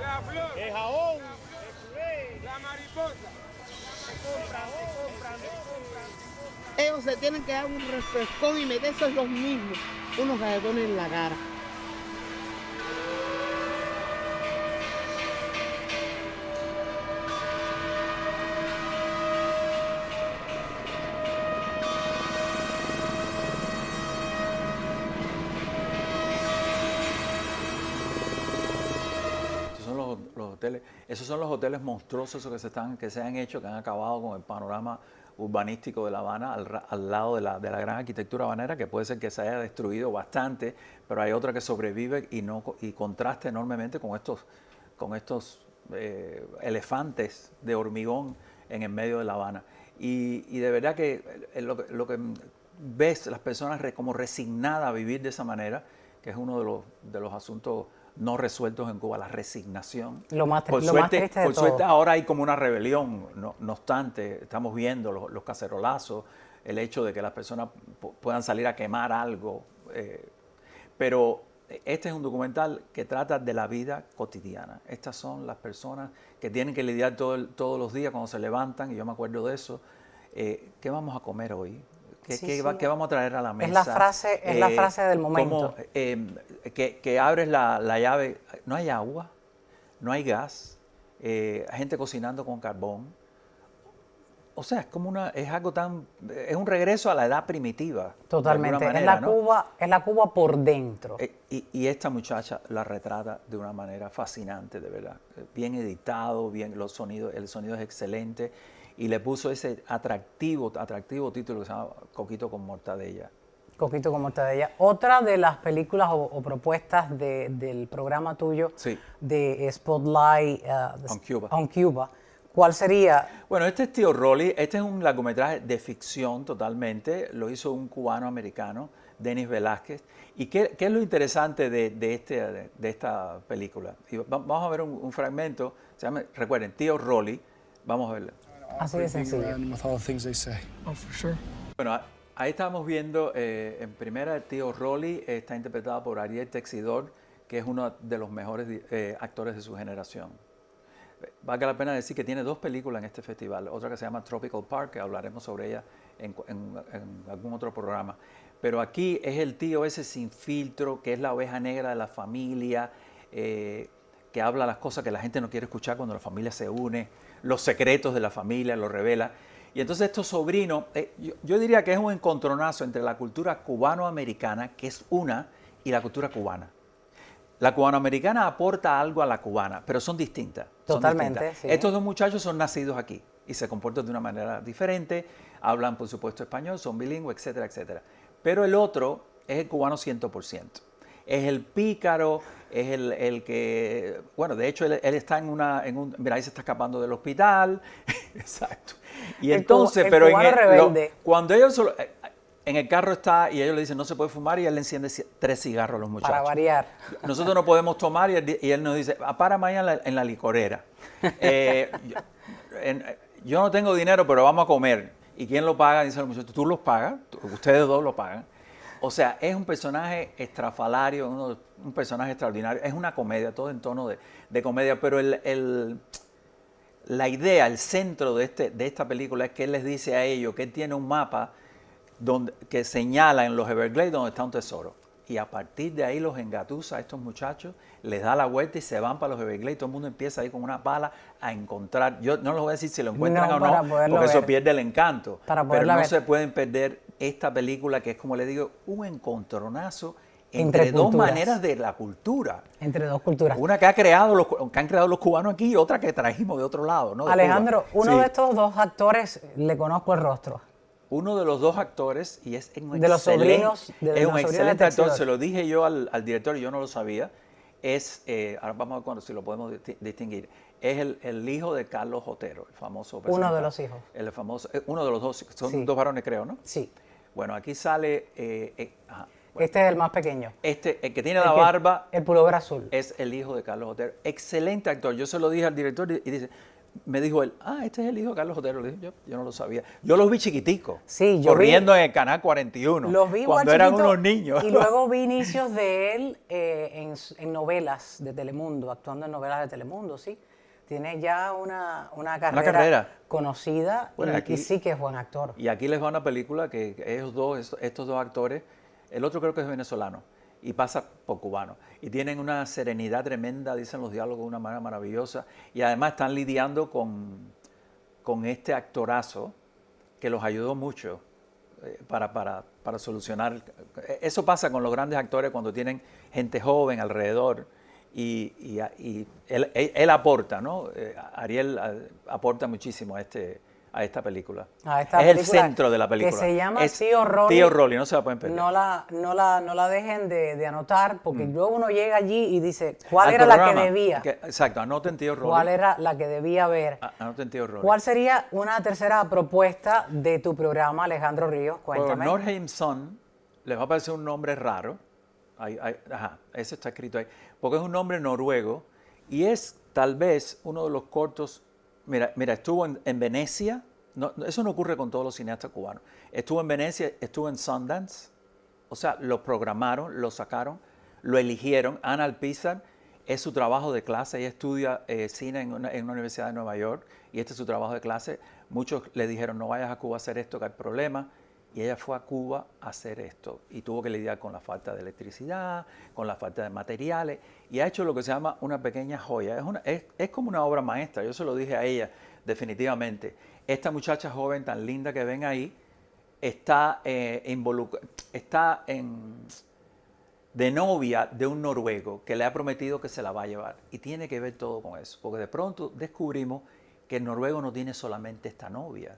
La flor. El jabón. El puré. La mariposa. Se compran. Ellos se tienen que dar un refrescón y meterse los mismos. Unos galletones en la cara. Esos son los hoteles monstruosos que se han hecho, que han acabado con el panorama urbanístico de La Habana al lado de la gran arquitectura habanera, que puede ser que se haya destruido bastante, pero hay otra que sobrevive y contrasta enormemente con estos elefantes de hormigón en el medio de La Habana. Y de verdad que lo que ves las personas como resignadas a vivir de esa manera, que es uno de los asuntos no resueltos en Cuba, la resignación. Más triste de por todo. suerte ahora hay como una rebelión, no obstante, estamos viendo los cacerolazos, el hecho de que las personas puedan salir a quemar algo. Pero este es un documental que trata de la vida cotidiana. Estas son las personas que tienen que lidiar todos los días cuando se levantan, y yo me acuerdo de eso. ¿Qué vamos a comer hoy? ¿Qué vamos a traer a la mesa? Es la frase del momento. Que abres la llave, no hay agua, no hay gas, gente cocinando con carbón, o sea, es algo es un regreso a la edad primitiva. Totalmente, de alguna manera, ¿no? es la Cuba por dentro. Y esta muchacha la retrata de una manera fascinante, de verdad. Bien editado, bien el sonido es excelente. Y le puso ese atractivo título que se llama Coquito con Mortadella. Coquito con Mortadella. Otra de las películas o propuestas del programa tuyo Sí. de Spotlight On Cuba. ¿Cuál sería? Bueno, este es Tío Rolly. Este es un largometraje de ficción totalmente. Lo hizo un cubano-americano, Denis Velázquez. ¿Y qué es lo interesante de esta película? Y vamos a ver un fragmento. Recuerden, Tío Rolly. Vamos a verlo. Así de sencillo. Bueno, ahí estamos viendo, en primera, el Tío Rolly está interpretado por Ariel Texidor, que es uno de los mejores actores de su generación. Valga la pena decir que tiene 2 películas en este festival, otra que se llama Tropical Park, que hablaremos sobre ella en algún otro programa. Pero aquí es el tío ese sin filtro, que es la oveja negra de la familia, que habla las cosas que la gente no quiere escuchar cuando la familia se une, los secretos de la familia, los revela. Y entonces estos sobrinos, yo diría que es un encontronazo entre la cultura cubano-americana, que es una, y la cultura cubana. La cubanoamericana aporta algo a la cubana, pero son distintas. Totalmente, sí. Estos 2 muchachos son nacidos aquí y se comportan de una manera diferente, hablan por supuesto español, son bilingües, etcétera, etcétera. Pero el otro es el cubano 100%. Es el pícaro, es el que, bueno, de hecho él está mira, ahí se está escapando del hospital. Exacto. Y entonces, pero cuando ellos en el carro está y ellos le dicen no se puede fumar y él le enciende 3 cigarros a los muchachos. Para variar. Nosotros no podemos tomar y él nos dice, para mañana en la licorera. Yo no tengo dinero, pero vamos a comer. ¿Y quién lo paga? Dicen los muchachos, tú los pagas, ustedes 2 lo pagan. O sea, es un personaje estrafalario, un personaje extraordinario. Es una comedia, todo en tono de comedia, pero la idea, el centro de esta película es que él les dice a ellos que él tiene un mapa que señala en los Everglades donde está un tesoro. Y a partir de ahí los engatusa a estos muchachos, les da la vuelta y se van para los Everglades. Todo el mundo empieza ahí con una pala a encontrar. Yo no les voy a decir si lo encuentran o no, porque eso pierde el encanto. Pero no se pueden perder esta película que es, como les digo, un encontronazo entre 2 maneras de la cultura. Entre 2 culturas. Una que han creado los cubanos aquí y otra que trajimos de otro lado, ¿no? Alejandro, uno de estos 2 actores le conozco el rostro. Uno de los 2 actores, y es un de los sobrinos, es un excelente actor, se lo dije yo al director y yo no lo sabía, ahora vamos a ver si lo podemos distinguir, es el hijo de Carlos Otero, el famoso presentador. Uno de los hijos. El famoso, uno de los 2, son 2 varones creo, ¿no? Sí. Bueno, aquí sale, Bueno, este es el más pequeño. El que tiene la barba. El pullover azul. Es el hijo de Carlos Otero, excelente actor, yo se lo dije al director y me dijo él, este es el hijo de Carlos Otero. Le dije, yo no lo sabía. Yo los vi chiquiticos, sí, corriendo en el Canal 41, los vi cuando eran unos niños. Y luego vi inicios de él en novelas de Telemundo, actuando en novelas de Telemundo, sí. Tiene ya una carrera conocida, bueno, y sí que es buen actor. Y aquí les va una película que estos 2 actores, el otro creo que es venezolano, y pasa por cubano. Y tienen una serenidad tremenda, dicen los diálogos de una manera maravillosa. Y además están lidiando con este actorazo que los ayudó mucho para solucionar. Eso pasa con los grandes actores cuando tienen gente joven alrededor. Y él aporta, ¿no? Ariel aporta muchísimo a esta película. Es el centro de la película. Que se llama Tío Rolly. Tío Rolly, no se la pueden perder. No la dejen de anotar, porque luego uno llega allí y dice, ¿cuál era la que debía? Exacto, anoten Tío Rolly. ¿Cuál era la que debía ver? Anoten Tío Rolly. ¿Cuál sería una tercera propuesta de tu programa, Alejandro Ríos? Cuéntame. Por Nordheim Son, les va a parecer un nombre raro. Eso está escrito ahí. Porque es un nombre noruego y es tal vez uno de los cortos. Mira, estuvo en Venecia. No, eso no ocurre con todos los cineastas cubanos. Estuvo en Venecia, estuvo en Sundance. O sea, lo programaron, lo sacaron, lo eligieron. Ana Alpizar es su trabajo de clase. Ella estudia cine en una universidad de Nueva York y este es su trabajo de clase. Muchos le dijeron, no vayas a Cuba a hacer esto, que hay problemas. Y ella fue a Cuba a hacer esto y tuvo que lidiar con la falta de electricidad, con la falta de materiales y ha hecho lo que se llama una pequeña joya. Es como una obra maestra, yo se lo dije a ella. definitivamente. Esta muchacha joven tan linda que ven ahí está, de novia de un noruego que le ha prometido que se la va a llevar. Y tiene que ver todo con eso, porque de pronto descubrimos que el noruego no tiene solamente esta novia,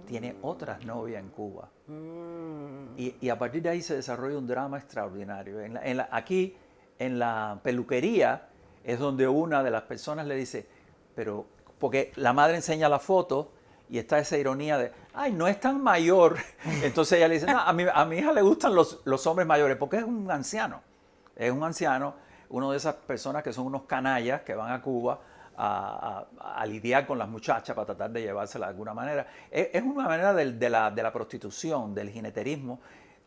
tiene otras novias en Cuba. Y a partir de ahí se desarrolla un drama extraordinario. Aquí, en la peluquería, es donde una de las personas le dice, pero, porque la madre enseña la foto y está esa ironía de, ay, no es tan mayor. Entonces ella le dice, no, a mi hija le gustan los hombres mayores, porque es un anciano. Es un anciano, una de esas personas que son unos canallas que van a Cuba a lidiar con las muchachas para tratar de llevárselas de alguna manera. Es una manera de la prostitución, del jineterismo,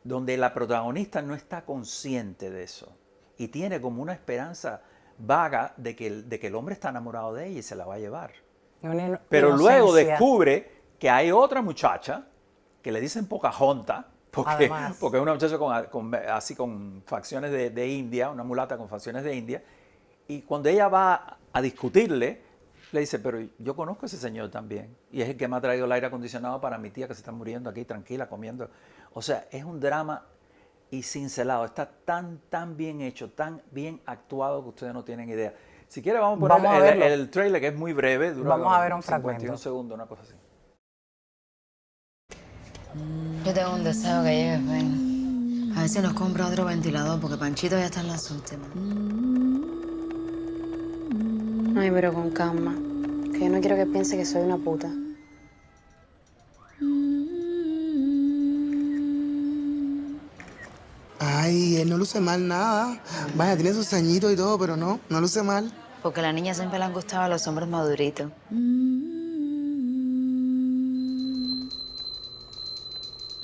donde la protagonista no está consciente de eso y tiene como una esperanza vaga de que el hombre está enamorado de ella y se la va a llevar. Pero luego descubre que hay otra muchacha que le dicen Pocahontas, porque es una muchacha con facciones de India, una mulata con facciones de India, y cuando ella va a discutirle, le dice, pero yo conozco a ese señor también, y es el que me ha traído el aire acondicionado para mi tía que se está muriendo aquí tranquila comiendo. O sea, es un drama y cincelado, está tan bien hecho, tan bien actuado que ustedes no tienen idea. Si quiere vamos a poner el trailer, que es muy breve, dura vamos a ver un 51 fragmento. segundos, una cosa así. Yo tengo un deseo que llegue Ben. A ver si nos compra otro ventilador, porque Panchito ya está en las últimas. Ay, pero con calma, que yo no quiero que piense que soy una puta. Ay, él no luce mal nada. Vaya, tiene sus añitos y todo, pero no luce mal. Porque a la niña siempre le han gustado los hombres maduritos.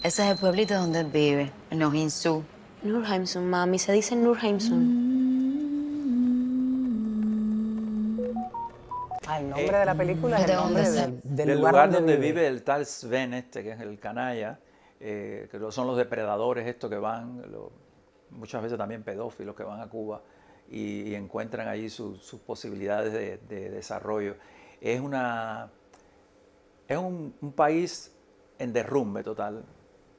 Ese es el pueblito donde él vive, en Nojinsu. Nurheimsun, mami, se dice Nurheimsun. El nombre de la película es el nombre del lugar donde vive el tal Sven que es el canalla, que son los depredadores estos que van, muchas veces también pedófilos que van a Cuba y encuentran allí sus posibilidades de desarrollo. Es un país en derrumbe total.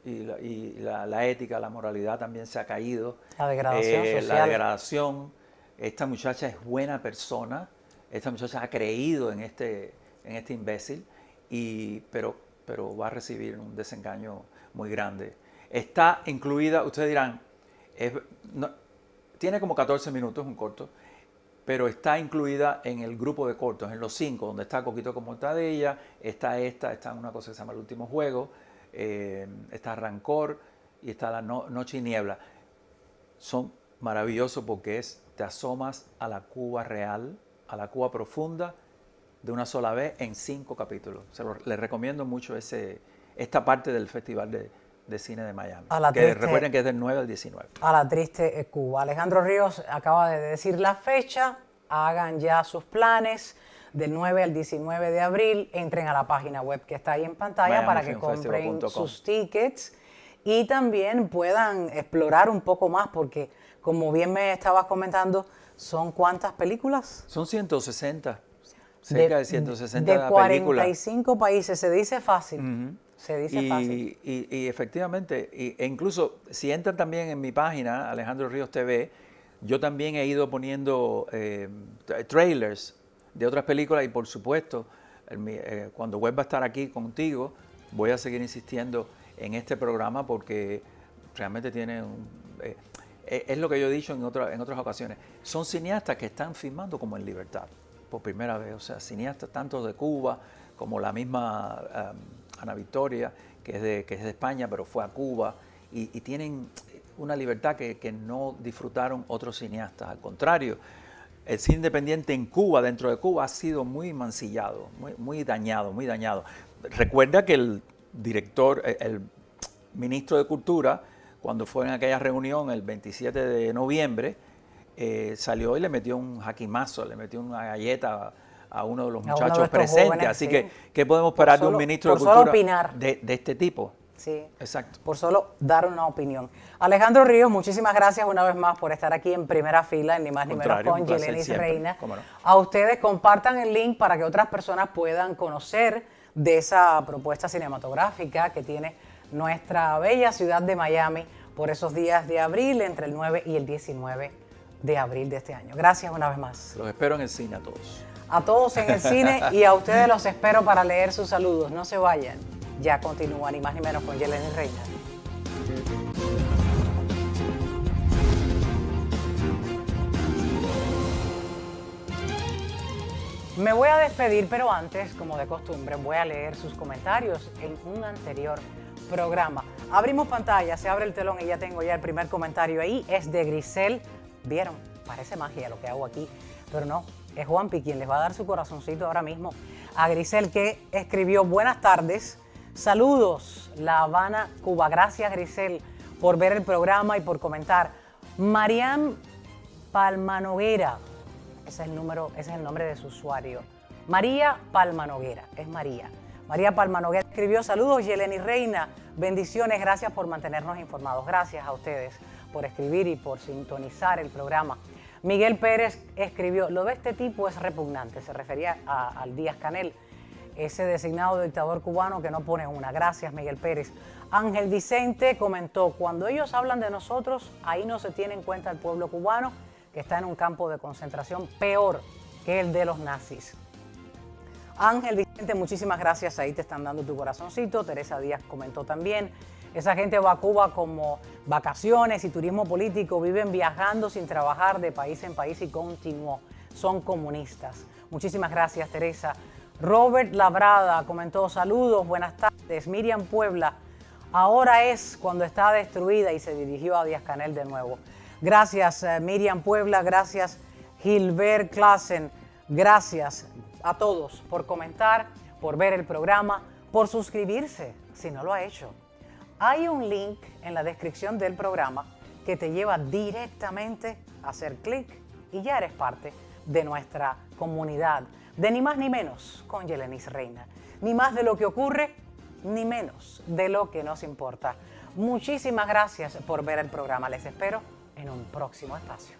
Y la ética, la moralidad también se ha caído. La degradación social. La degradación. Esta muchacha es buena persona. Esta muchacha ha creído en este imbécil, pero va a recibir un desengaño muy grande. Está incluida, ustedes dirán, tiene como 14 minutos, un corto, pero está incluida en el grupo de cortos, en los 5, donde está Coquito con Mortadella, está una cosa que se llama El Último Juego, está Rancor y está La Noche y Niebla. Son maravillosos porque te asomas a la Cuba real, a la Cuba profunda, de una sola vez en 5 capítulos. Les recomiendo mucho esta parte del Festival de Cine de Miami. Recuerden que es del 9 al 19. A la triste Cuba. Alejandro Ríos acaba de decir la fecha. Hagan ya sus planes. Del 9 al 19 de abril, entren a la página web que está ahí en pantalla para que compren sus tickets y también puedan explorar un poco más, porque como bien me estabas comentando, ¿son cuántas películas? Son 160, cerca de 160 de 45 países, se dice fácil. Se dice fácil. Y efectivamente, e incluso si entran también en mi página, Alejandro Ríos TV, yo también he ido poniendo trailers de otras películas y por supuesto, cuando vuelva a estar aquí contigo, voy a seguir insistiendo en este programa porque realmente tiene es lo que yo he dicho en otras ocasiones. Son cineastas que están filmando como en libertad, por primera vez. O sea, cineastas tanto de Cuba como la misma Ana Victoria, que es de España, pero fue a Cuba, y tienen una libertad que no disfrutaron otros cineastas. Al contrario, el cine independiente en Cuba, dentro de Cuba, ha sido muy mancillado, muy dañado, muy dañado. Recuerda que el director, el ministro de Cultura, cuando fue en aquella reunión el 27 de noviembre, salió y le metió un jaquimazo, le metió una galleta a uno de los muchachos presentes. Jóvenes, así que, ¿qué podemos esperar de un ministro de Cultura de este tipo? Sí. Exacto. Por solo dar una opinión. Alejandro Ríos, muchísimas gracias una vez más por estar aquí en primera fila, ni más ni menos Contrario, con un placer Yelenis siempre. Reina. ¿Cómo no? A ustedes compartan el link para que otras personas puedan conocer de esa propuesta cinematográfica que tiene nuestra bella ciudad de Miami por esos días de abril, entre el 9 y el 19 de abril de este año. Gracias una vez más. Los espero en el cine a todos. A todos en el cine y a ustedes los espero para leer sus saludos. No se vayan. Ya continúa, ni más ni menos, con Yelenis Reina. Me voy a despedir, pero antes, como de costumbre, voy a leer sus comentarios en un anterior programa. Abrimos pantalla, se abre el telón y ya tengo el primer comentario ahí. Es de Grisel. ¿Vieron? Parece magia lo que hago aquí, pero no. Es Juanpi quien les va a dar su corazoncito ahora mismo a Grisel, que escribió: buenas tardes, saludos, La Habana, Cuba. Gracias, Grisel, por ver el programa y por comentar. Mariam Palmanoguera, ese es el nombre de su usuario. María Palmanoguera, es María. María Palmanoguera escribió: saludos, Yelenis Reina, bendiciones, gracias por mantenernos informados. Gracias a ustedes por escribir y por sintonizar el programa. Miguel Pérez escribió: lo de este tipo es repugnante, se refería al Díaz-Canel, ese designado dictador cubano que no pone una. Gracias, Miguel Pérez. Ángel Vicente comentó: cuando ellos hablan de nosotros, ahí no se tiene en cuenta el pueblo cubano, que está en un campo de concentración peor que el de los nazis. Ángel Vicente, muchísimas gracias, ahí te están dando tu corazoncito. Teresa Díaz comentó también: esa gente va a Cuba como vacaciones y turismo político, viven viajando sin trabajar de país en país, y continuó, son comunistas. Muchísimas gracias, Teresa. Robert Labrada comentó: saludos, buenas tardes. Miriam Puebla, ahora es cuando está destruida, y se dirigió a Díaz-Canel de nuevo. Gracias, Miriam Puebla, gracias, Gilbert Klassen, gracias a todos por comentar, por ver el programa, por suscribirse, si no lo ha hecho. Hay un link en la descripción del programa que te lleva directamente a hacer clic y ya eres parte de nuestra comunidad de Ni Más Ni Menos con Yelenis Reina. Ni más de lo que ocurre, ni menos de lo que nos importa. Muchísimas gracias por ver el programa. Les espero en un próximo espacio.